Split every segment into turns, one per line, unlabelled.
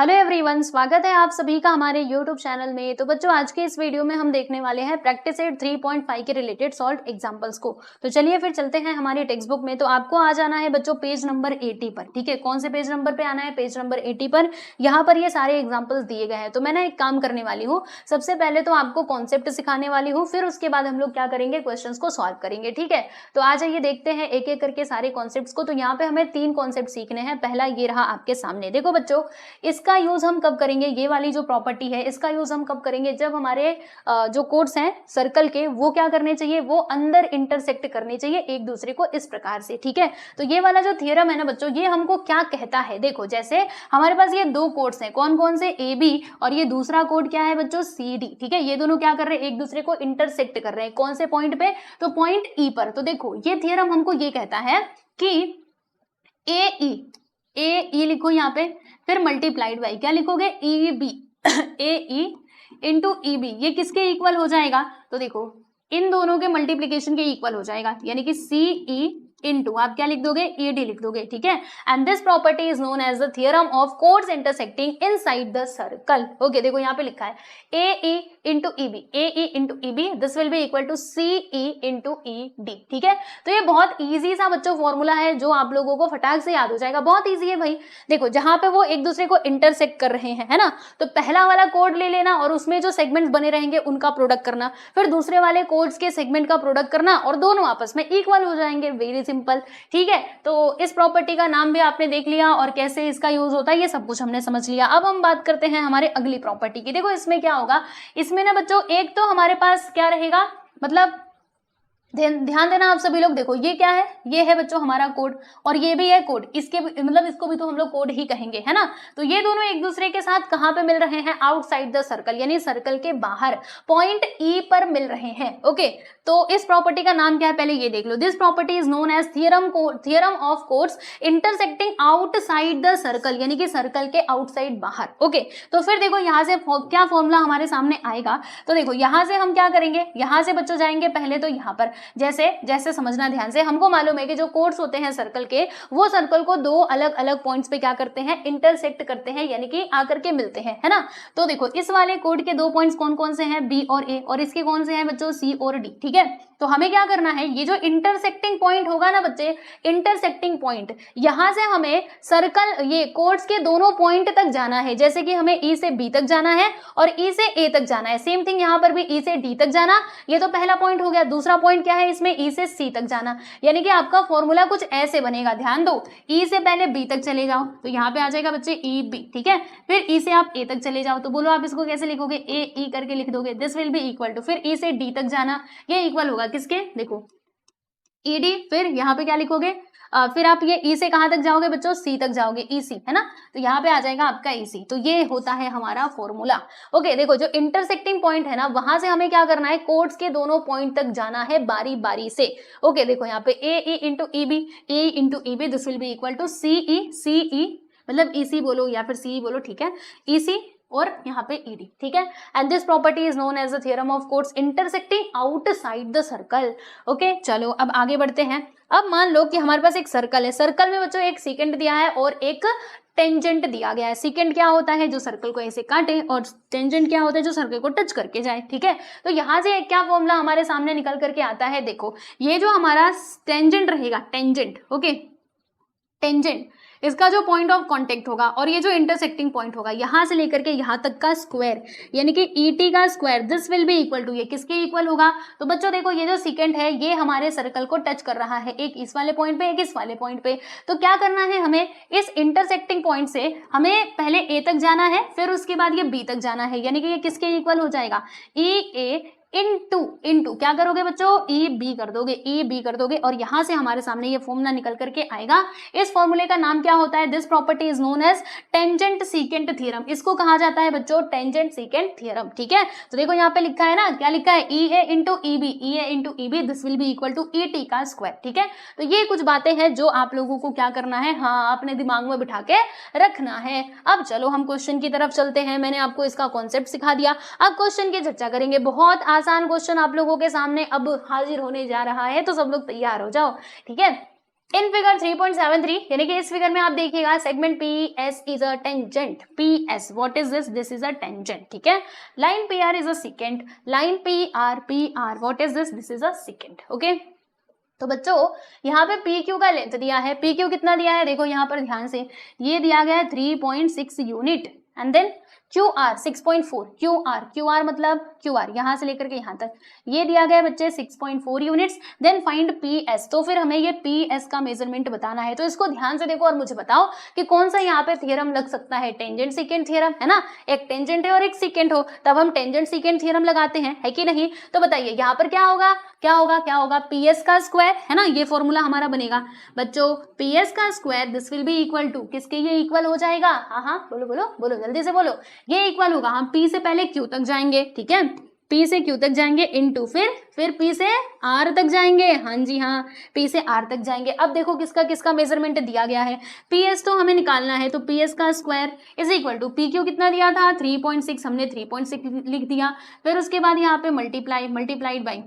Hello everyone, स्वागत है आप सभी का हमारे यूट्यूब चैनल में। तो बच्चों, आज के इस वीडियो में हम देखने वाले हैं प्रैक्टिस सेट 3.5 के रिलेटेड सॉल्व एग्जांपल्स को। तो चलिए फिर चलते हैं हमारी टेक्स्ट बुक में। तो आपको आ जाना है बच्चों पेज नंबर 80 पर। ठीक है, कौन से पेज नंबर पे आना है? पेज नंबर 80 पर। यहाँ पर ये सारे एग्जाम्पल्स दिए गए हैं। तो मैं ना एक काम करने वाली हूँ, सबसे पहले तो आपको कॉन्सेप्ट सिखाने वाली हूँ, फिर उसके बाद हम लोग क्या करेंगे, क्वेश्चन को सॉल्व करेंगे। ठीक है, तो आ जाइए देखते हैं एक एक करके सारे कॉन्सेप्ट को। तो यहाँ पे हमें 3 कॉन्सेप्ट सीखने हैं। पहला ये रहा आपके सामने, देखो बच्चों, इसका यूज हम कब करेंगे? ये वाली जो प्रॉपर्टी है इसका यूज हम कब करेंगे? जब हमारे जो कोड्स हैं सर्कल के, वो क्या करने चाहिए, वो अंदर इंटरसेक्ट करने चाहिए एक दूसरे को, इस प्रकार से। ठीक है, तो ये वाला जो थ्योरम है ना बच्चों, ये हमको क्या कहता है? देखो, जैसे हमारे पास ये 2 कोड्स हैं, कौन कौन से? ए बी, और ये दूसरा कोड क्या है बच्चों? C D. ठीक है, ये दोनों क्या कर रहे हैं? एक दूसरे को इंटरसेक्ट कर रहे हैं। कौन से पॉइंट पे? तो पॉइंट ई पर। तो देखो, ये थ्योरम हमको ये कहता है कि ए ई लिखो यहाँ पे, फिर मल्टीप्लाइड बाई क्या लिखोगे? E B. A E into E B, ये किसके इक्वल हो जाएगा? तो देखो, इन दोनों के मल्टीप्लीकेशन के इक्वल हो जाएगा, यानी कि सी ई इंटू आप क्या लिख दोगे? ई डी लिख दोगे। ठीक है, and this property is known as the theorem of chords intersecting inside the circle. Okay, देखो यहाँ पे लिखा है A E into E B, A E into E B, this will be equal to C E into E D. ठीक है, तो ये बहुत ईजी सा बच्चों फॉर्मूला है जो आप लोगों को फटाक से याद हो जाएगा। बहुत ईजी है भाई। देखो, जहां पे वो एक दूसरे को इंटरसेक्ट कर रहे हैं, है ना, तो पहला वाला कोड ले लेना और उसमें जो सेगमेंट्स बने रहेंगे उनका प्रोडक्ट करना, फिर दूसरे वाले कोड्स के सेगमेंट का प्रोडक्ट करना, और दोनों आपस में इक्वल हो जाएंगे। Very simple. ठीक है, तो इस प्रॉपर्टी का नाम भी आपने देख लिया और कैसे इसका यूज होता है ये सब कुछ हमने समझ लिया। अब हम बात करते हैं हमारे अगली प्रॉपर्टी की। देखो, इसमें क्या होगा, इसमें ना बच्चों एक तो हमारे पास क्या रहेगा, मतलब ध्यान देना आप सभी लोग। देखो, ये क्या है? ये है बच्चों हमारा कोड, और ये भी है कोड। इसके मतलब इसको भी तो हम लोग कोड ही कहेंगे, है ना। तो ये दोनों एक दूसरे के साथ कहां पे मिल रहे हैं? आउटसाइड द सर्कल, यानी सर्कल के बाहर पॉइंट ई पर मिल रहे हैं। ओके, तो इस प्रॉपर्टी का नाम क्या है पहले ये देख लो। This property is known as theorem of chords intersecting outside the circle, यानी कि सर्कल के आउटसाइड बाहर। ओके, तो फिर देखो यहाँ से क्या फॉर्मूला हमारे सामने आएगा। तो देखो, यहाँ से हम क्या करेंगे, यहाँ से बच्चों जाएंगे पहले तो यहाँ पर, जैसे जैसे समझना ध्यान से। हमको मालूम है कि जो कोड्स होते हैं सर्कल के, वो सर्कल को 2 अलग अलग पॉइंट्स पे क्या करते हैं? इंटरसेक्ट करते हैं, यानी कि आकर के मिलते हैं, है ना। तो देखो, इस वाले कोड के 2 पॉइंट्स कौन कौन से हैं? बी और ए, और इसके कौन से हैं बच्चों? सी और डी। ठीक है, तो हमें क्या करना है, ये जो इंटरसेक्टिंग पॉइंट होगा ना बच्चे, इंटरसेक्टिंग पॉइंट, यहां से हमें सर्कल ये कोड्स के दोनों पॉइंट तक जाना है। जैसे कि हमें ई से बी तक जाना है और ई से ए तक जाना है। सेम थिंग यहाँ पर भी ई से डी तक जाना, ये तो पहला पॉइंट हो गया। दूसरा पॉइंट क्या है इसमें? ई से सी तक जाना, यानी कि आपका फॉर्मूला कुछ ऐसे बनेगा। ध्यान दो, ई से पहले बी तक चले जाओ तो यहाँ पे आ जाएगा बच्चे ई बी। ठीक है, फिर ई से आप ए तक चले जाओ तो बोलो आप इसको कैसे लिखोगे? ए ई करके लिख दोगे। This will be equal to, फिर ई से डी तक जाना, ये इक्वल होगा किसके? देखो, ई डी। फिर यहाँ पे क्या लिखोगे? फिर आप ये ई से कहां तक जाओगे बच्चों? सी तक जाओगे, ई सी, है ना। तो यहाँ पे आ जाएगा आपका ई सी। तो ये होता है हमारा फॉर्मूला। ओके, देखो, जो इंटरसेक्टिंग पॉइंट है ना, वहां से हमें क्या करना है? कोड्स के दोनों पॉइंट तक जाना है बारी बारी से। ओके, देखो यहाँ पे A E into E B, A into E B, this will be equal to C E, मतलब ई सी बोलो या फिर सी बोलो। ठीक है, ई सी और यहाँ पे ईडी। ठीक है, and this property is known as the theorem of chords intersecting outside the circle. Okay, चलो अब आगे बढ़ते हैं। अब मान लो कि हमारे पास एक सर्कल है। सर्कल में बच्चों एक सेकेंड दिया है और एक टेंजेंट दिया गया है। सेकेंड क्या होता है? जो सर्कल को ऐसे काटे, और टेंजेंट क्या होता है? जो सर्कल को टच करके जाए। ठीक है, तो यहाँ से क्या फॉर्मूला हमारे सामने निकल करके आता है? देखो, ये जो हमारा टेंजेंट रहेगा, टेंजेंट, ओके, टेंजेंट, इसका जो पॉइंट ऑफ कांटेक्ट होगा और ये जो इंटरसेक्टिंग पॉइंट होगा, यहां से लेकर के यहां तक का स्क्वायर, यानी कि ईटी का square, this will be equal to, ये किसके इक्वल होगा? तो बच्चों देखो, ये जो सेकंड है ये हमारे सर्कल को टच कर रहा है, एक इस वाले पॉइंट पे, एक इस वाले पॉइंट पे। तो क्या करना है हमें? इस इंटरसेक्टिंग पॉइंट से हमें पहले ए तक जाना है, फिर उसके बाद ये बी तक जाना है, यानी कि ये किसके इक्वल हो जाएगा? ई ए इंटू क्या करोगे बच्चों? ई बी कर दोगे, ई बी कर दोगे, और यहां से हमारे सामने ये फॉर्मूला निकल करके आएगा। इस फॉर्मूले का नाम क्या होता है? This property is known as tangent secant theorem. इसको कहा जाता है बच्चों टेंजेंट सीकेंट थ्योरम। ठीक है, तो देखो यहाँ पे लिखा है ना, क्या लिखा है? E A into E B, E A into E B, this will be equal to E T का स्क्वायर। ठीक है, तो ये कुछ बातें हैं जो आप लोगों को क्या करना है, हाँ, अपने दिमाग में बिठा के रखना है। अब चलो हम क्वेश्चन की तरफ चलते हैं। मैंने आपको इसका कॉन्सेप्ट सिखा दिया, अब क्वेश्चन की चर्चा करेंगे। बहुत आसान क्वेश्चन आप लोगों के सामने अब हाजिर होने जा रहा है, तो सब लोग तैयार हो जाओ। ठीक है, इन फिगर 3.73 यानी कि इस फिगर में आप देखिएगा segment P S is a tangent, P S what is this is a tangent, ठीक है। Line P R is a second, line P R what is this is a second, okay. तो बच्चों यहाँ पे P Q का length दिया है, P Q कितना दिया है देखो यहाँ पर ध्यान से, ये दिया गया है 3.6 unit and then Q R 6.4, Q R मतलब क्यू आर यहाँ से लेकर के यहाँ तक ये दिया गया है बच्चे 6.4 units. Then find P S, तो फिर हमें ये पी एस का मेजरमेंट बताना है। तो इसको ध्यान से देखो और मुझे बताओ कि कौन सा यहाँ पे थ्योरम लग सकता है, टेंजेंट सीकेंट थ्योरम है ना, एक टेंजेंट है और एक सीकेंट हो तब हम टेंजेंट सीकेंट थ्योरम लगाते हैं, है कि नहीं। तो बताइए यहाँ पर क्या होगा, पी एस का स्क्वायर है ना, ये फॉर्मूला हमारा बनेगा बच्चों, पी एस का square this will be equal to किसके, ये इक्वल हो जाएगा, हाँ बोलो बोलो बोलो जल्दी से बोलो, ये इक्वल होगा, हम पी से पहले क्यू तक जाएंगे, ठीक है, पी से क्यू तक जाएंगे इनटू फिर पी से आर तक जाएंगे, हाँ जी हाँ पी से आर तक जाएंगे। अब देखो किसका किसका मेजरमेंट दिया गया है, पी एस तो हमें निकालना है, तो पी एस का square is equal to P Q कितना दिया था 3.6, हमने 3.6 लिख दिया, फिर उसके बाद यहाँ पे मल्टीप्लाइड बाई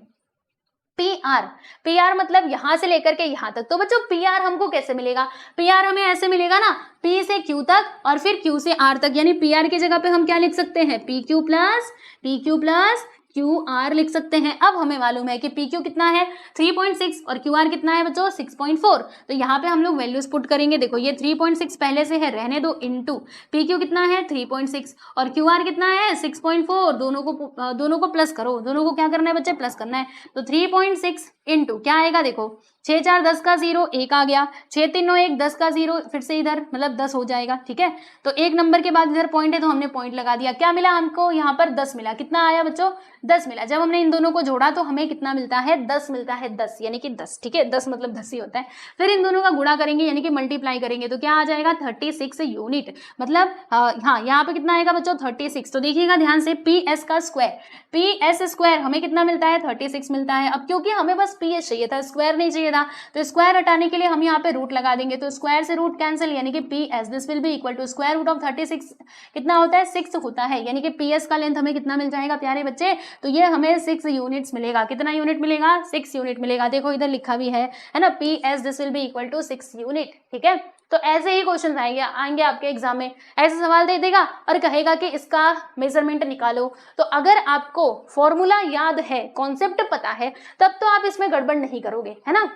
पी आर मतलब यहां से लेकर के यहां तक। तो बच्चों पी आर हमको कैसे मिलेगा, पी आर हमें ऐसे मिलेगा ना, पी से क्यू तक और फिर क्यू से आर तक, यानी पी आर की जगह पे हम क्या लिख सकते हैं, P Q plus Q R लिख सकते हैं। अब हमें मालूम है कि पी क्यू कितना है 3.6 और क्यू आर कितना है बच्चों 6.4, तो यहाँ पे हम लोग वैल्यूज पुट करेंगे। देखो ये 3.6 पहले से है, रहने दो, इनटू पी क्यू कितना है 3.6 और क्यू आर कितना है 6.4, दोनों को प्लस करो, दोनों को क्या करना है बच्चे, प्लस करना है। तो 3.6 इनटू क्या आएगा देखो 6 4 10 का 0, 1 आ गया, 6 3 9 1 10 का 0, फिर से इधर मतलब 10 हो जाएगा, ठीक है। तो एक नंबर के बाद इधर पॉइंट है तो हमने पॉइंट लगा दिया, क्या मिला हमको यहाँ पर 10 मिला, कितना आया बच्चों 10 मिला। जब हमने इन दोनों को जोड़ा तो हमें कितना मिलता है 10 मिलता है, 10 यानी कि 10, ठीक है, 10 मतलब 10 ही होता है। फिर इन दोनों का गुणा करेंगे यानी कि मल्टीप्लाई करेंगे तो क्या आ जाएगा 36 यूनिट, मतलब हाँ यहाँ पे कितना आएगा बच्चों 36। तो देखिएगा ध्यान से पी एस का स्क्वायर, पी एस स्क्वायर हमें कितना मिलता है 36 मिलता है। अब क्योंकि हमें बस पी एस चाहिए था, स्क्वायर नहीं चाहिए था, तो स्क्वायर हटाने के लिए हम यहाँ पे रूट लगा देंगे, तो स्क्वायर से रूट कैंसिल, यानी कि P S this will be equal to square root of 36 कितना होता है 6 होता है, यानी कि पी एस का लेंथ हमें कितना मिल जाएगा प्यारे बच्चे, तो ये हमें 6 यूनिट्स मिलेगा। कितना यूनिट मिलेगा 6 यूनिट मिलेगा, देखो इधर लिखा भी है ना, P S this will be equal to 6 unit, ठीक है। तो ऐसे ही क्वेश्चन आएंगे आपके एग्जाम में, ऐसे सवाल दे देगा और कहेगा कि इसका मेजरमेंट निकालो। तो अगर आपको फॉर्मूला याद है, कॉन्सेप्ट पता है, तब तो आप इसमें गड़बड़ नहीं करोगे, है ना।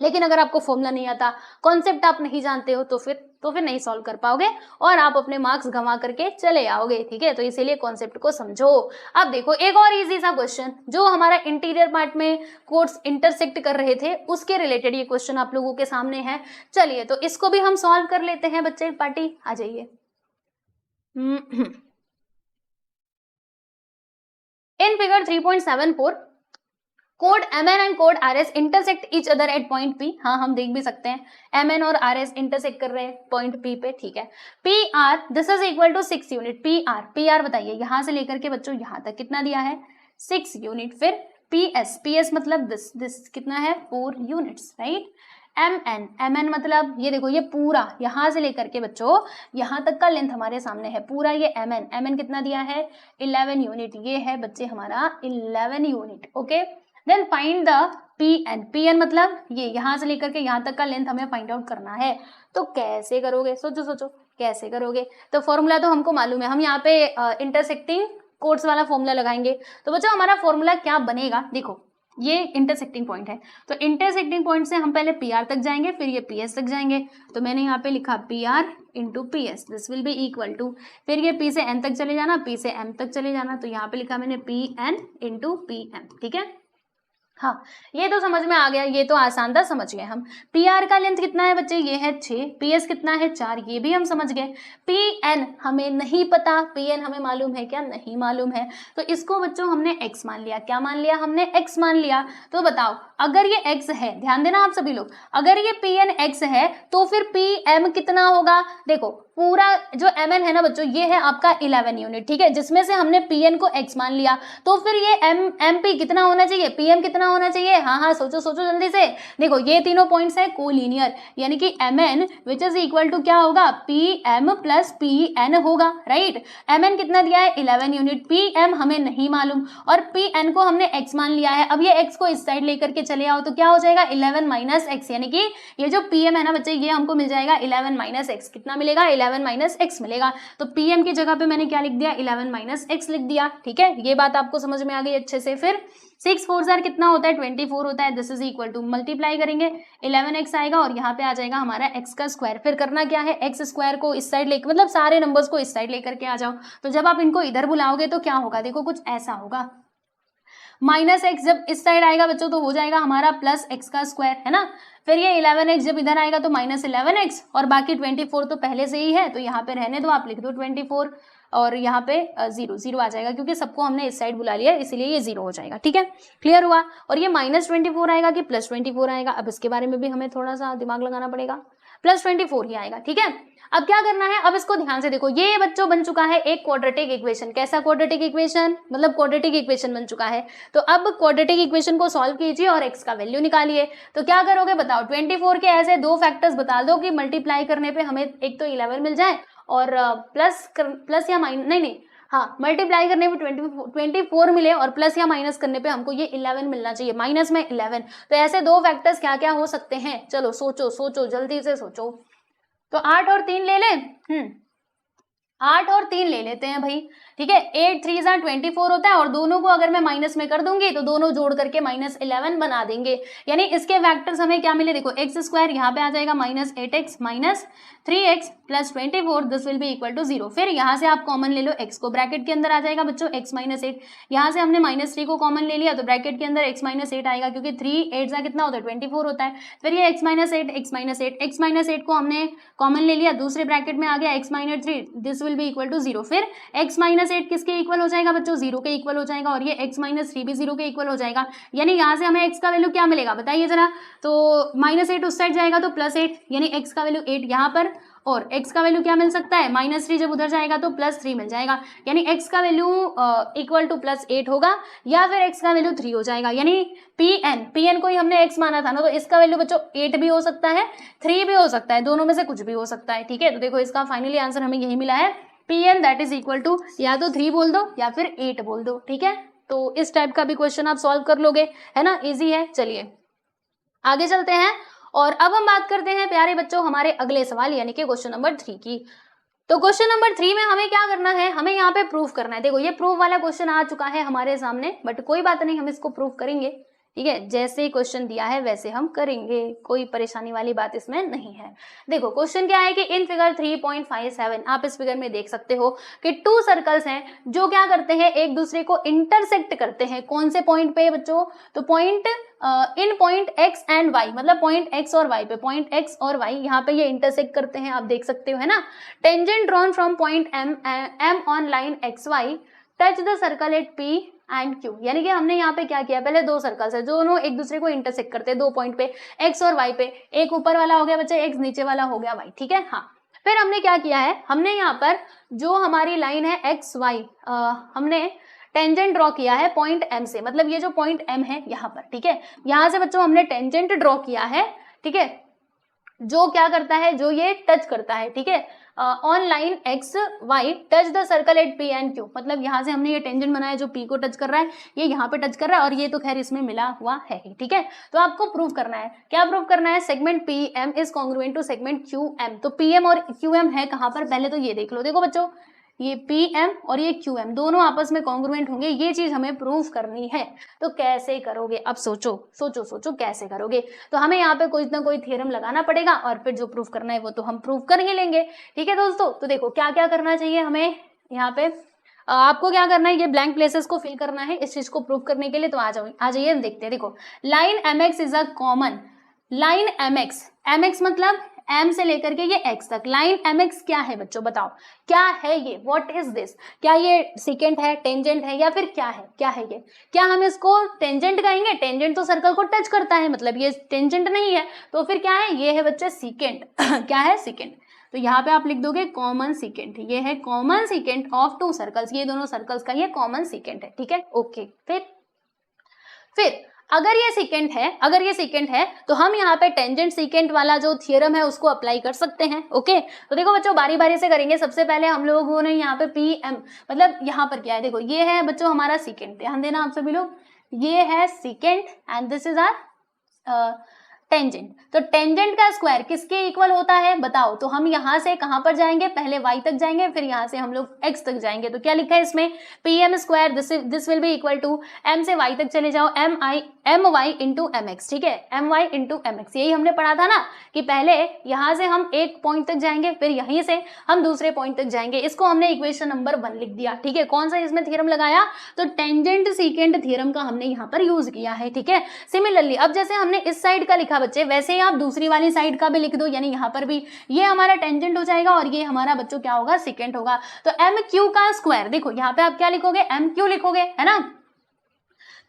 लेकिन अगर आपको फॉर्मूला नहीं आता, कॉन्सेप्ट आप नहीं जानते हो, तो फिर नहीं सॉल्व कर पाओगे और आप अपने मार्क्स गंवा करके चले आओगे, ठीक है। तो इसीलिए कॉन्सेप्ट को समझो। अब देखो एक और इजी सा क्वेश्चन जो हमारा इंटीरियर पार्ट में कोड्स इंटरसेक्ट कर रहे थे, उसके रिलेटेड ये क्वेश्चन आप लोगों के सामने है। चलिए तो इसको भी हम सॉल्व कर लेते हैं बच्चे, पार्टी आ जाइए। In figure 3.74 code MN and code RS intersect each other at point P, हाँ हम देख भी सकते हैं MN और RS इंटरसेक्ट कर रहे हैं पॉइंट P पे, ठीक है। PR this is equal to 6 unit, PR बताइए यहाँ से लेकर के बच्चों यहाँ तक कितना दिया है 6 यूनिट। फिर PS मतलब दिस कितना है 4 यूनिट्स, राइट। MN मतलब ये देखो ये पूरा यहाँ से लेकर के बच्चों यहाँ तक का लेंथ हमारे सामने है पूरा, ये MN कितना दिया है 11 यूनिट, ये है बच्चे हमारा 11 unit, okay. Then find the PN मतलब ये यहाँ से लेकर के यहाँ तक का लेंथ हमें फाइंड आउट करना है। तो कैसे करोगे, सोचो कैसे करोगे। तो फॉर्मूला तो हमको मालूम है, हम यहाँ पे इंटरसेक्टिंग कोड्स वाला फॉर्मूला लगाएंगे। तो बच्चों हमारा फॉर्मूला क्या बनेगा, देखो ये इंटरसेक्टिंग पॉइंट है, तो इंटरसेक्टिंग पॉइंट से हम पहले PR तक जाएंगे, फिर ये PS तक जाएंगे। तो मैंने यहाँ पे लिखा PR into PS this will be equal to, फिर ये P से N तक चले जाना, P से M तक चले जाना, तो यहाँ पे लिखा मैंने PN इंटू PM, ठीक है। हाँ ये तो समझ में आ गया, ये तो आसान था, समझ गए हम। PR का लेंथ कितना है बच्चे, ये है 6, PS कितना है 4, ये भी हम समझ गए। PN हमें नहीं पता, PN हमें मालूम है क्या, नहीं मालूम है, तो इसको बच्चों हमने X मान लिया। क्या मान लिया हमने, X मान लिया। तो बताओ अगर ये X है, ध्यान देना आप सभी लोग, अगर ये PN X है तो फिर PM कितना होगा। देखो पूरा जो mn है ना बच्चों, ये है आपका 11 यूनिट, ठीक है, जिसमें से हमने pn को x मान लिया, तो फिर ये mp कितना होना चाहिए, pm कितना होना चाहिए, हाँ हाँ सोचो सोचो जल्दी से। देखो ये तीनों पॉइंट्स है कोलिनियर, यानी कि mn which is equal to क्या होगा, pm प्लस pn होगा, राइट। mn कितना दिया है 11 यूनिट, pm हमें नहीं मालूम और pn को हमने x मान लिया है। अब ये x को इस साइड लेकर के चले आओ तो क्या हो जाएगा 11 माइनस एक्स, यानी कि ये जो pm है ना बच्चे ये हमको मिल जाएगा 11 माइनस एक्स, कितना मिलेगा 11 माइनस एक्स मिलेगा। तो pm की जगह पे मैंने क्या लिख दिया 11 माइनस एक्स लिख दिया, ठीक है, ये बात आपको समझ में आ गई अच्छे से। फिर 6 4 जार कितना होता है 24 होता है, this is equal to multiply करेंगे 11x आएगा और यहाँ पे आ जाएगा हमारा x का स्क्वायर। फिर करना क्या है x स्क्वायर को इस साइड लेकर, मतलब सारे नंबर्स को इस साइड लेकर के आ जाओ, तो जब आप इनको इधर बुलाओगे तो क्या होगा, देखो कुछ ऐसा होगा, माइनस एक्स जब इस साइड आएगा बच्चों तो हो जाएगा हमारा प्लस एक्स का स्क्वायर, है ना। फिर ये 11x जब इधर आएगा तो माइनस 11x और बाकी 24 तो पहले से ही है, तो यहाँ पे रहने दो, आप लिख दो 24 और यहाँ पे 0 आ जाएगा, क्योंकि सबको हमने इस साइड बुला लिया इसीलिए ये 0 हो जाएगा, ठीक है, क्लियर हुआ। और ये माइनस 24 आएगा कि प्लस 24 आएगा, अब इसके बारे में भी हमें थोड़ा सा दिमाग लगाना पड़ेगा, प्लस 24 ही आएगा, ठीक है। अब क्या करना है, अब इसको ध्यान से देखो, ये बच्चों बन चुका है एक क्वाड्रेटिक इक्वेशन। कैसा क्वाड्रेटिक इक्वेशन, मतलब क्वाड्रेटिक इक्वेशन बन चुका है। तो अब क्वाड्रेटिक इक्वेशन को सॉल्व कीजिए और x का वैल्यू निकालिए। तो क्या करोगे बताओ, 24 के ऐसे दो फैक्टर्स बता दो कि मल्टीप्लाई करने पे हमें एक तो 11 मिल जाए और प्लस या माइनस, नहीं हाँ, मल्टीप्लाई करने पे 24 मिले और प्लस या माइनस करने पे हमको ये 11 मिलना चाहिए, माइनस में 11। तो ऐसे दो फैक्टर्स क्या क्या हो सकते हैं, चलो सोचो सोचो जल्दी से सोचो। तो 8 और 3 ले लें, 8 और 3 ले लेते हैं भाई, ठीक है। 8 3 जार 24 होता है और दोनों को अगर मैं माइनस में कर दूंगी तो दोनों जोड़ करके माइनस 11 बना देंगे, यानी इसके फैक्टर्स हमें क्या मिले, देखो एक्स स्क्वायर यहाँ पे आ जाएगा minus 8x minus 3x plus 24, this will be equal to 0। फिर यहाँ से आप कॉमन ले लो x को, ब्रैकेट के अंदर आ जाएगा बच्चों x माइनस 8, यहाँ से हमने माइनस 3 को कॉमन ले लिया तो ब्रैकेट के अंदर x माइनस 8 आएगा, क्योंकि 3 8 जा कितना होता है 24 होता है। फिर ये x माइनस 8 को हमने कॉमन ले लिया, दूसरे ब्रैकेट में आ गया x minus 3, this will be equal to 0। फिर x माइनस 8 किसके इक्वल हो जाएगा बच्चों, 0 के इक्वल हो जाएगा और ये x माइनस 3 भी 0 के इक्वल हो जाएगा, यानी यहाँ से हमें x का वैल्यू क्या मिलेगा बताइए जरा। तो माइनस 8 उस साइड जाएगा तो प्लस 8, यानी x का वैल्यू 8 यहाँ पर, और x का वैल्यू क्या मिल सकता है माइनस 3 जब उधर जाएगा तो प्लस 3 मिल जाएगा, यानी x का वैल्यू इक्वल टू प्लस 8 होगा या फिर x का वैल्यू 3 हो जाएगा, यानी pn को ही हमने x माना था ना, तो इसका वैल्यू बच्चों 8 भी हो सकता है 3 भी हो सकता है, दोनों में से कुछ भी हो सकता है, ठीक है। तो देखो इसका फाइनली आंसर हमें यही मिला है, pn that is equal to या तो 3 बोल दो या फिर 8 बोल दो, ठीक है। तो इस टाइप का भी क्वेश्चन आप सॉल्व कर लोगे, है ना, इजी है। चलिए आगे चलते हैं और अब हम बात करते हैं प्यारे बच्चों हमारे अगले सवाल यानी कि क्वेश्चन नंबर 3 की। तो क्वेश्चन नंबर 3 में हमें क्या करना है, हमें यहाँ पे प्रूफ करना है। देखो ये प्रूफ वाला क्वेश्चन आ चुका है हमारे सामने, बट कोई बात नहीं, हम इसको प्रूफ करेंगे, ठीक है, जैसे ही क्वेश्चन दिया है वैसे हम करेंगे, कोई परेशानी वाली बात इसमें नहीं है। देखो क्वेश्चन क्या है कि इन फिगर 3.57 आप इस फिगर में देख सकते हो कि 2 सर्कल्स हैं जो क्या करते हैं एक दूसरे को इंटरसेक्ट करते हैं। कौन से पॉइंट पे बच्चों, तो point in point x and y, मतलब पॉइंट x और y पे, पॉइंट x और y यहाँ पे ये इंटरसेक्ट करते हैं, आप देख सकते हो, है ना। Tangent drawn from point m on line xy touch the circle eight p and q, यानी कि हमने यहाँ पे क्या किया, पहले 2 सर्कल्स है दोनों एक दूसरे को इंटरसेक्ट करते हैं 2 पॉइंट पे x और y पे, एक ऊपर वाला हो गया बच्चे x, नीचे वाला हो गया y, ठीक है। हाँ, फिर हमने क्या किया है, हमने यहाँ पर जो हमारी लाइन है एक्स वाई, हमने टेंजेंट ड्रॉ किया है पॉइंट M से, मतलब ये जो पॉइंट M है यहाँ पर, ठीक है, यहाँ से बच्चों हमने टेंजेंट ड्रॉ किया है, ठीक है, जो क्या करता है, जो ये टच करता है, ठीक है, on line X Y touch the circle at P and Q, मतलब यहाँ से हमने ये टेंजेंट बनाया जो पी को टच कर रहा है, ये यहाँ पे टच कर रहा है और ये तो खैर इसमें मिला हुआ है, ठीक है। तो आपको प्रूव करना है, क्या प्रूव करना है, segment P M is congruent to segment Q M. तो पी एम और क्यू एम है कहाँ पर, पहले तो ये देख लो, देखो बच्चों ये पी एम और ये क्यू एम दोनों आपस में कॉन्ग्रुएंट होंगे, ये चीज हमें प्रूफ करनी है। तो कैसे करोगे, अब सोचो सोचो सोचो कैसे करोगे। तो हमें यहाँ पे कोई ना कोई थ्योरम लगाना पड़ेगा और फिर जो प्रूफ करना है वो तो हम प्रूफ कर ही लेंगे, ठीक है दोस्तों। तो देखो क्या क्या करना चाहिए हमें, यहाँ पे आपको क्या करना है, ये ब्लैंक प्लेसेस को फिल करना है इस चीज को प्रूफ करने के लिए। तो आ जाइए हम देखते हैं। देखो line M X is a common line M X मतलब M से लेकर के ये X तक, लाइन MX क्या है बच्चों बताओ, क्या है ये, व्हाट इज दिस, क्या ये सेकेंट है, टेंजेंट है या फिर क्या है, क्या है ये, क्या हम इसको टेंजेंट कहेंगे, टेंजेंट तो सर्कल को टच करता है, मतलब ये टेंजेंट नहीं है, तो फिर क्या है, ये है बच्चे सीकेंट क्या है, सीकेंट। तो यहाँ पे आप लिख दोगे कॉमन सीकेंट, ये है common secant of to circles, ये दोनों सर्कल्स का ये कॉमन सीकेंट है, ठीक है। ओके, फिर अगर ये सीकेंट है तो हम यहाँ पे टेंजेंट सीकेंट वाला जो थियरम है उसको अप्लाई कर सकते हैं। ओके, तो देखो बच्चों बारी बारी से करेंगे। सबसे पहले हम लोगों ने यहाँ पे पी एम मतलब यहाँ पर क्या है, देखो ये है बच्चों हमारा सीकेंट, ध्यान देना आप सभी लोग, ये है secant and this is our tangent. तो टेंजेंट का स्क्वायर किसके इक्वल होता है बताओ। तो हम यहाँ से कहाँ पर जाएंगे, पहले y तक जाएंगे, फिर यहाँ से हम लोग x तक जाएंगे। तो क्या लिखा है इसमें, P M square this will be equal to m से y तक चले जाओ M Y into M X, ठीक है, M Y into M X. यही हमने पढ़ा था ना कि पहले यहाँ से हम एक पॉइंट तक जाएंगे, फिर यहीं से हम दूसरे पॉइंट तक जाएंगे। इसको हमने इक्वेशन नंबर 1 लिख दिया, ठीक है। कौन सा इसमें थ्योरम लगाया, तो टेंजेंट सीकेंट थ्योरम का हमने यहाँ पर यूज किया है, ठीक है। सिमिलरली अब जैसे हमने इस साइड का लिखा बच्चे, वैसे ही आप दूसरी वाली साइड का भी लिख दो, यानी यहाँ पर भी ये हमारा टेंजेंट हो जाएगा और ये हमारा बच्चों क्या होगा, सीकेंट होगा। तो एम क्यू का स्क्वायर, देखो यहाँ पे आप क्या लिखोगे, एम क्यू लिखोगे, है ना,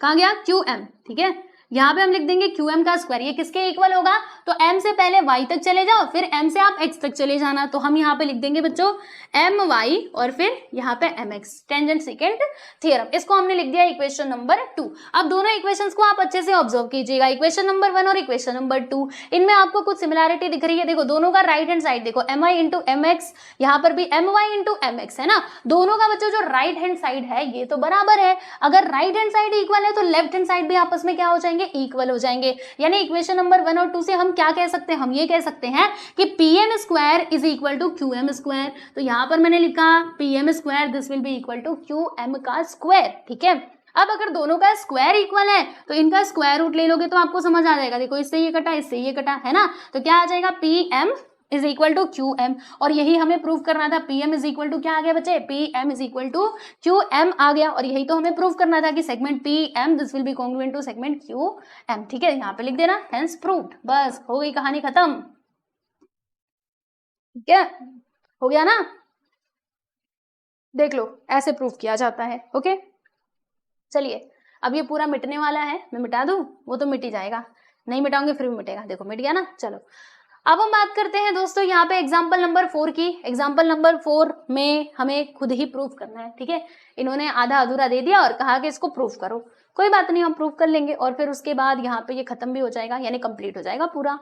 कहाँ गया क्यू एम, ठीक है। यहाँ पे हम लिख देंगे क्यू एम का स्क्वायर, ये किसके इक्वल होगा, तो m से पहले y तक चले जाओ, फिर m से आप x तक चले जाना। तो हम यहाँ पे लिख देंगे बच्चों एम वाई और फिर यहाँ पे M X, tangent secant theorem. इसको हमने लिख दिया इक्वेशन नंबर 2। अब दोनों इक्वेशंस को आप अच्छे से ऑब्जर्व कीजिएगा, इक्वेशन नंबर 1 और इक्वेशन नंबर 2, इनमें आपको कुछ सिमिलैरिटी दिख रही है। देखो दोनों का राइट हैंड साइड देखो, M I into M X, यहाँ पर भी M Y into M X है ना। दोनों का बच्चों जो राइट हैंड साइड है ये तो बराबर है। अगर राइट हैंड साइड इक्वल है तो लेफ्ट हैंड साइड भी आपस में क्या हो जाएंगे, इक्वल हो जाएंगे। यानी इक्वेशन नंबर 1 और 2 से हम क्या कह सकते हैं, हम ये कह सकते हैं कि P M square is equal to Q M square. तो यहाँ पर मैंने लिखा P M square this will be equal to Q M का स्क्वायर, ठीक है। अब अगर दोनों का स्क्वायर इक्वल है तो इनका स्क्वायर रूट ले लोगे तो आपको समझ आ जाएगा। देखो इससे ये कटा, इससे ये कटा, है ना। तो क्या आ जाएगा, P M is equal to Q M, और यही हमें प्रूव करना था। P M is equal to क्या आ गया बच्चे, P M is equal to Q M आ गया, और यही तो हमें प्रूव करना था कि segment P M this will be congruent to segment Q M, ठीक है। यहाँ पे लिख देना हेंस प्रूव्ड, बस हो गई कहानी खत्म, ठीक है, हो गया ना। देख लो ऐसे प्रूव किया जाता है। ओके चलिए, अब ये पूरा मिटने वाला है, मैं मिटा दूं, वो तो मिट ही जाएगा, नहीं मिटाऊंगे फिर भी मिटेगा। देखो मिट गया ना। चलो अब हम बात करते हैं दोस्तों यहाँ पे एग्जाम्पल नंबर 4 की। एग्जाम्पल नंबर 4 में हमें खुद ही प्रूफ करना है, ठीक है। इन्होंने आधा अधूरा दे दिया और कहा कि इसको प्रूफ करो, कोई बात नहीं, हम प्रूफ कर लेंगे और फिर उसके बाद यहाँ पे ये खत्म भी हो जाएगा, यानी कंप्लीट हो जाएगा पूरा।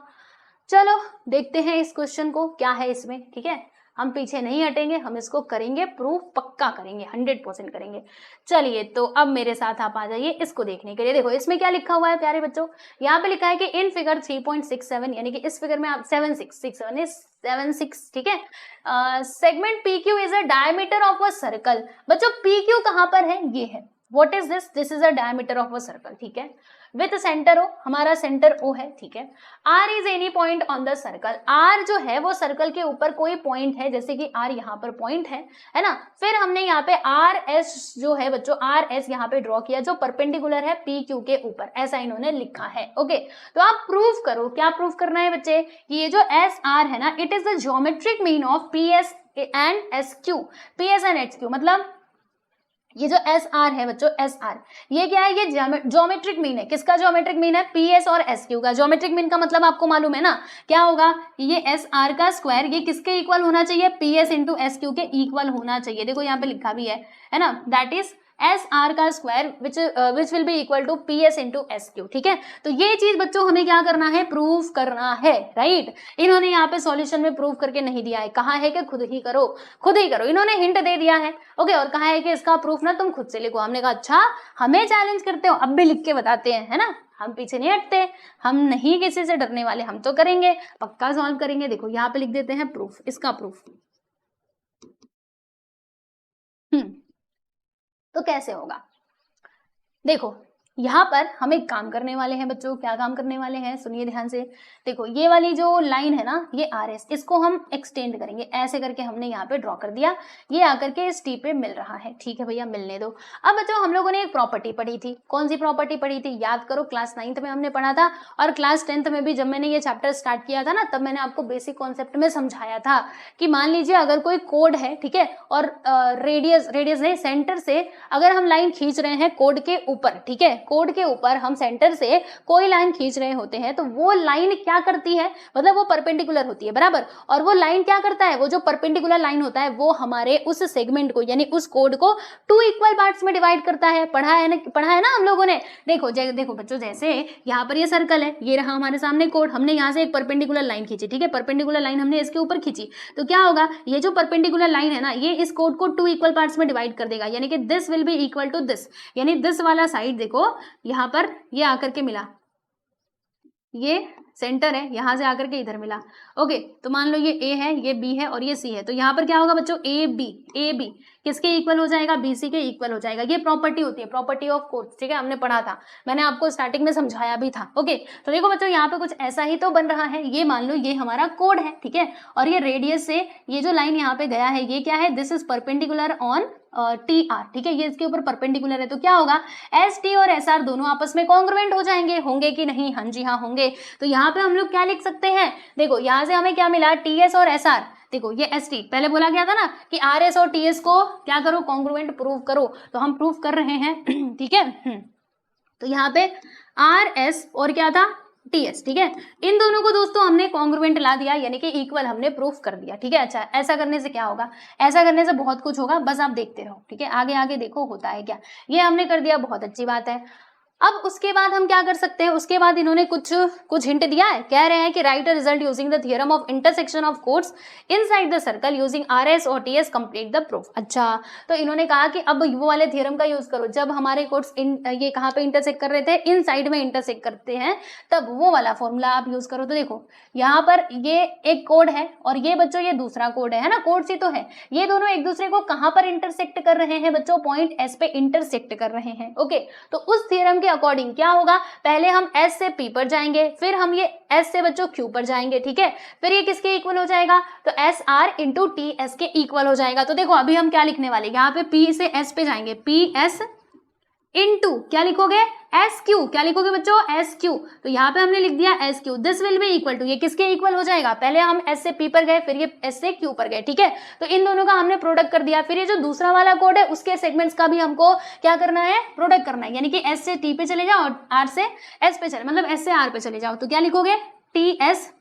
चलो देखते हैं इस क्वेश्चन को क्या है इसमें, ठीक है। हम पीछे नहीं हटेंगे, हम इसको करेंगे प्रूफ, पक्का करेंगे, 100% करेंगे। चलिए तो अब मेरे साथ आप आ जाइए इसको देखने के लिए। देखो इसमें क्या लिखा हुआ है प्यारे बच्चों, यहाँ पे लिखा है कि इन फिगर 3.67, यानी कि इस फिगर में आप 76, ठीक है। Segment P Q is a diameter of a circle. बच्चों पी क्यू कहाँ पर है, ये है, what is this, this is a diameter of a circle, ठीक है, विथ सेंटर ओ, हमारा सेंटर ओ है, ठीक है। R is any point on the circle, R जो है वो सर्कल के ऊपर कोई पॉइंट है, जैसे कि आर यहाँ पर पॉइंट है ना। फिर हमने यहाँ पे आर एस जो है बच्चों, आर एस यहाँ पे ड्रॉ किया जो परपेंडिकुलर है पी क्यू के ऊपर, ऐसा इन्होंने लिखा है। ओके तो आप प्रूव करो, क्या प्रूव करना है बच्चे, कि ये जो एस आर है ना, it is the geometric mean of P S and S Q, P S and S Q, मतलब ये जो एस आर है बच्चों, एस आर ये क्या है, ये ज्योमेट्रिक मीन है। किसका ज्योमेट्रिक मीन है, पी एस और एस क्यू का। ज्योमेट्रिक मीन का मतलब आपको मालूम है ना, क्या होगा, ये एस आर का स्क्वायर ये किसके इक्वल होना चाहिए, P S into S Q के इक्वल होना चाहिए। देखो यहाँ पे लिखा भी है ना, दैट इज एस आर का square which will be equal to P S into S Q, ठीक है। तो ये चीज बच्चों हमें क्या करना है, प्रूव करना है, राइट। इन्होंने यहाँ पे सॉल्यूशन में प्रूव करके नहीं दिया है, कहा है कि खुद ही करो, खुद ही करो। इन्होंने हिंट दे दिया है, ओके, और कहा है कि इसका प्रूफ ना तुम खुद से लिखो। हमने कहा अच्छा हमें चैलेंज करते हो, अब भी लिख के बताते हैं, है ना, हम पीछे नहीं हटते, हम नहीं किसी से डरने वाले, हम तो करेंगे, पक्का सॉल्व करेंगे। देखो यहाँ पे लिख देते हैं प्रूफ, इसका प्रूफ। तो कैसे होगा, देखो यहाँ पर हम एक काम करने वाले हैं बच्चों, क्या काम करने वाले हैं, सुनिए ध्यान से। देखो ये वाली जो लाइन है ना, ये आर एस, इसको हम एक्सटेंड करेंगे, ऐसे करके हमने यहाँ पे ड्रॉ कर दिया, ये आकर के इस टी पे मिल रहा है, ठीक है भैया, मिलने दो। अब बच्चों हम लोगों ने एक प्रॉपर्टी पढ़ी थी, कौन सी प्रॉपर्टी पढ़ी थी, याद करो, क्लास 9th में हमने पढ़ा था, और क्लास 10th में भी जब मैंने ये चैप्टर स्टार्ट किया था ना, तब मैंने आपको बेसिक कॉन्सेप्ट में समझाया था कि मान लीजिए अगर कोई कोड है, ठीक है, और रेडियस नहीं, सेंटर से अगर हम लाइन खींच रहे हैं कोड के ऊपर, ठीक है, कोड के ऊपर हम सेंटर से कोई लाइन खींच रहे होते हैं तो वो लाइन क्या करती है, मतलब वो परपेंडिकुलर होती है, बराबर। और वो लाइन क्या करता है, वो जो परपेंडिकुलर लाइन होता है वो हमारे उस सेगमेंट को यानी उस कोड को 2 इक्वल पार्ट्स में डिवाइड करता है। पढ़ा है ना हम लोगों ने। देखो बच्चों, जैसे यहाँ पर ये सर्कल है, ये रहा हमारे सामने कोड, हमने यहाँ से एक परपेंडिकुलर लाइन खींची, ठीक है, परपेंडिकुलर लाइन हमने इसके ऊपर खींची, तो क्या होगा, ये जो परपेंडिकुलर लाइन है ना, ये इस कोड को 2 इक्वल पार्ट्स में डिवाइड कर देगा, यानी कि this will be equal to this, यानी दिस वाला साइड देखो यहाँ पर ये आकर के मिला, ये सेंटर है, यहां से आकर के इधर मिला। ओके, तो मान लो ये ए है, ये बी है और ये सी है, तो यहाँ पर क्या होगा बच्चों, ए बी किसके इक्वल हो जाएगा, बी सी के इक्वल हो जाएगा। ये प्रॉपर्टी होती है, प्रॉपर्टी ऑफ कोड्स, ठीक है, हमने पढ़ा था, मैंने आपको स्टार्टिंग में समझाया भी था। ओके, तो देखो बच्चों यहाँ पे कुछ ऐसा ही तो बन रहा है, ये मान लो ये हमारा कोड है, ठीक है, और ये रेडियस से ये जो लाइन यहाँ पे गया है ये क्या है, this is perpendicular on T R, ठीक है, ये इसके ऊपर परपेंडिकुलर है, तो क्या होगा, एस टी और एस आर दोनों आपस में कॉन्ग्रुएंट हो जाएंगे, होंगे कि नहीं, हाँ जी हाँ होंगे। तो यहाँ पे हम लोग क्या लिख सकते हैं, देखो यहाँ से हमें क्या मिला, टी एस और एस आर, देखो ये एस टी, पहले बोला गया था ना कि आर एस और टी एस को क्या करो, कॉन्ग्रुएंट प्रूव करो, तो हम प्रूव कर रहे हैं ठीक है। तो यहाँ पे आर एस और क्या था, टीएस, ठीक है, इन दोनों को दोस्तों हमने कॉन्ग्रुएंट ला दिया, यानी कि इक्वल हमने प्रूफ कर दिया, ठीक है। अच्छा, ऐसा करने से क्या होगा, ऐसा करने से बहुत कुछ होगा, बस आप देखते रहो, ठीक है, आगे आगे देखो होता है क्या। ये हमने कर दिया, बहुत अच्छी बात है। अब उसके बाद हम क्या कर सकते हैं, उसके बाद इन्होंने कुछ हिंट दिया है, कह रहे हैं कि right a result using the theorem of intersection of codes inside the circle using RS और टीएस कंप्लीट द प्रूफ। अच्छा, तो इन्होंने कहा कि अब वो वाले थ्योरम का यूज करो, जब हमारे कोड्स ये कहाँ पे इंटरसेक्ट कर रहे थे, इन साइड में इंटरसेक्ट करते हैं, तब वो वाला फॉर्मूला आप यूज करो। तो देखो यहाँ पर ये एक कोड है और ये बच्चों ये दूसरा कोड है ना, कोड सी तो है, ये दोनों एक दूसरे को कहाँ पर इंटरसेक्ट कर रहे हैं बच्चों, पॉइंट एस पे इंटरसेक्ट कर रहे हैं। ओके, तो उस थ्योरम के अकॉर्डिंग क्या होगा, पहले हम S से P पर जाएंगे, फिर हम ये S से बच्चों Q पर जाएंगे, ठीक है, फिर ये किसके इक्वल हो जाएगा, तो SR इंटू TS के इक्वल हो जाएगा। तो देखो अभी हम क्या लिखने वाले, यहाँ पे P से S पे जाएंगे, PS इंटू क्या लिखोगे, SQ, क्या लिखोगे बच्चों, SQ, तो यहाँ पे हमने लिख दिया SQ, this will be equal to, ये किसके इक्वल हो जाएगा, पहले हम S से P पर गए, फिर ये S से Q पर गए, ठीक है, तो इन दोनों का हमने प्रोडक्ट कर दिया। फिर ये जो दूसरा वाला कोड है उसके सेगमेंट्स का भी हमको क्या करना है, प्रोडक्ट करना है, यानी कि S से T पे चले जाओ और R से S पे चले, मतलब S से R पे चले जाओ, तो क्या लिखोगे, TS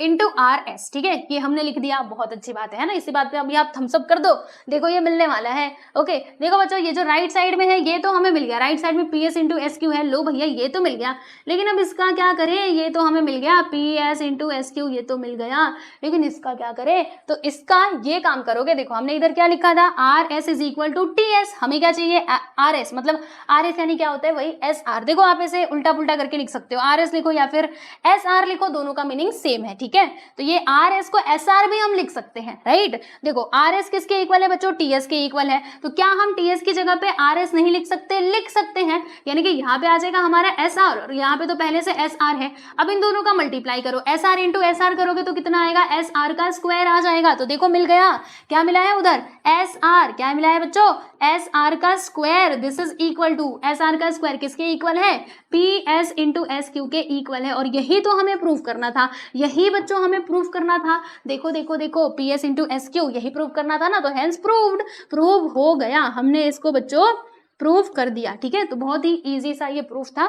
इंटू आर एस, ठीक है, ये हमने लिख दिया, बहुत अच्छी बात है ना। इसी बात पे अभी आप थम्स अप कर दो, देखो ये मिलने वाला है। ओके, देखो बच्चों ये जो राइट साइड में है ये तो हमें मिल गया, राइट साइड में P S into S Q है, लो भैया ये तो मिल गया, लेकिन अब इसका क्या करें, ये तो हमें मिल गया P S into S Q, ये तो मिल गया, लेकिन इसका क्या करें, तो इसका ये काम करोगे, देखो हमने इधर क्या लिखा था, R S is equal to T S, हमें क्या चाहिए, आर एस, मतलब आर एस यानी क्या होता है, वही एस आर। देखो आप ऐसे उल्टा पुल्टा करके लिख सकते हो, आर एस लिखो या फिर एस आर लिखो, दोनों का मीनिंग सेम है, ठीक है। तो ये आर एस को एस आर भी हम लिख सकते हैं, राइट। देखो आर एस किसके इक्वल है बच्चों, टी एस के इक्वल है, तो क्या हम टी एस की जगह पे आर एस नहीं लिख सकते, लिख सकते हैं, यानी कि यहाँ पे आ जाएगा हमारा एस आर और यहाँ पे तो पहले से एस आर है। अब इन दोनों का मल्टीप्लाई करो, S R into S R करोगे तो कितना आएगा, एस आर का स्क्वायर आ जाएगा। तो देखो मिल गया, क्या मिला है उधर, एस आर, क्या मिला है बच्चों, एस आर का square, this is equal to, S R का स्क्वायर किसके इक्वल है, P S into S Q के इक्वल है, और यही तो हमें प्रूफ करना था, यही बच्चों हमें प्रूफ करना था। देखो देखो देखो, P S into S Q यही प्रूफ करना था ना, तो हेंस प्रूव्ड, प्रूव हो गया, हमने इसको बच्चों प्रूफ कर दिया, ठीक है। तो बहुत ही इजी सा ये प्रूफ था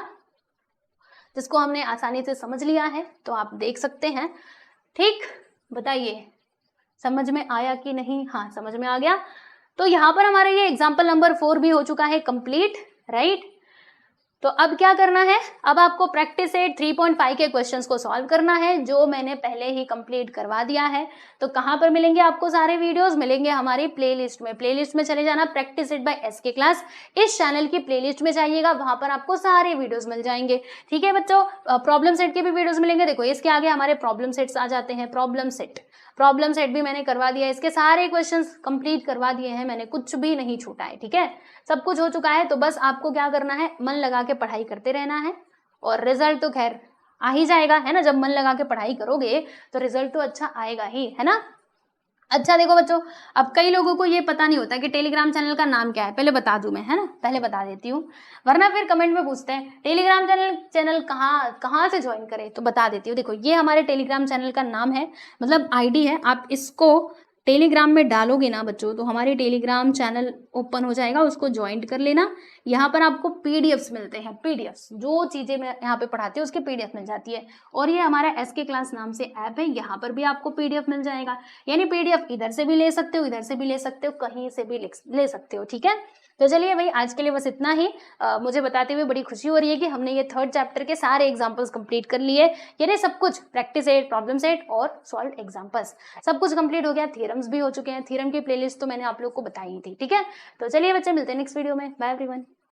जिसको हमने आसानी से समझ लिया है, तो आप देख सकते हैं, ठीक। बताइए समझ में आया कि नहीं, हाँ समझ में आ गया। तो यहाँ पर हमारा ये एग्जाम्पल नंबर 4 भी हो चुका है कंप्लीट, राइट। तो अब क्या करना है, अब आपको प्रैक्टिस सेट 3.5 के क्वेश्चंस को सॉल्व करना है, जो मैंने पहले ही कंप्लीट करवा दिया है। तो कहाँ पर मिलेंगे आपको सारे वीडियोस, मिलेंगे हमारी प्लेलिस्ट में, प्लेलिस्ट में चले जाना, प्रैक्टिस सेट बाय एस के क्लास, इस चैनल की प्लेलिस्ट में जाइएगा, वहां पर आपको सारे वीडियोस मिल जाएंगे, ठीक है बच्चों। प्रॉब्लम सेट के भी वीडियोस मिलेंगे, देखो इसके आगे हमारे प्रॉब्लम सेट्स आ जाते हैं, प्रॉब्लम सेट भी मैंने करवा दिया है, इसके सारे क्वेश्चंस कंप्लीट करवा दिए हैं मैंने, कुछ भी नहीं छूटा है, ठीक है, सब कुछ हो चुका है। तो बस आपको क्या करना है, मन लगा के पढ़ाई करते रहना है, और रिजल्ट तो खैर आ ही जाएगा, है ना, जब मन लगा के पढ़ाई करोगे तो रिजल्ट तो अच्छा आएगा ही, है ना। अच्छा देखो बच्चों, अब कई लोगों को ये पता नहीं होता कि टेलीग्राम चैनल का नाम क्या है, पहले बता दूं मैं, है ना, पहले बता देती हूँ, वरना फिर कमेंट में पूछते हैं टेलीग्राम चैनल कहाँ से ज्वाइन करें, तो बता देती हूँ। देखो ये हमारे टेलीग्राम चैनल का नाम है, मतलब आईडी है, आप इसको टेलीग्राम में डालोगे ना बच्चों तो हमारे टेलीग्राम चैनल ओपन हो जाएगा, उसको ज्वाइन कर लेना। यहाँ पर आपको पीडीएफ्स मिलते हैं, पीडीएफ्स जो चीज़ें मैं यहाँ पे पढ़ाती हूँ उसके पीडीएफ मिल जाती है। और ये हमारा एसके क्लास नाम से ऐप है, यहाँ पर भी आपको पीडीएफ मिल जाएगा। यानी पीडीएफ इधर से भी ले सकते हो, इधर से भी ले सकते हो, कहीं से भी ले सकते हो, ठीक है। तो चलिए भाई आज के लिए बस इतना ही। मुझे बताते हुए बड़ी खुशी हो रही है कि हमने ये 3rd चैप्टर के सारे एग्जाम्पल्स कंप्लीट कर लिए। यानी सब कुछ प्रैक्टिस सेट, प्रॉब्लम सेट और सॉल्व एग्जाम्पल्स सब कुछ कंप्लीट हो गया। थ्योरम्स भी हो चुके हैं, थ्योरम की प्लेलिस्ट तो मैंने आप लोग को बताई थी, ठीक है। तो चलिए बच्चे मिलते हैं नेक्स्ट वीडियो में। Bye everyone.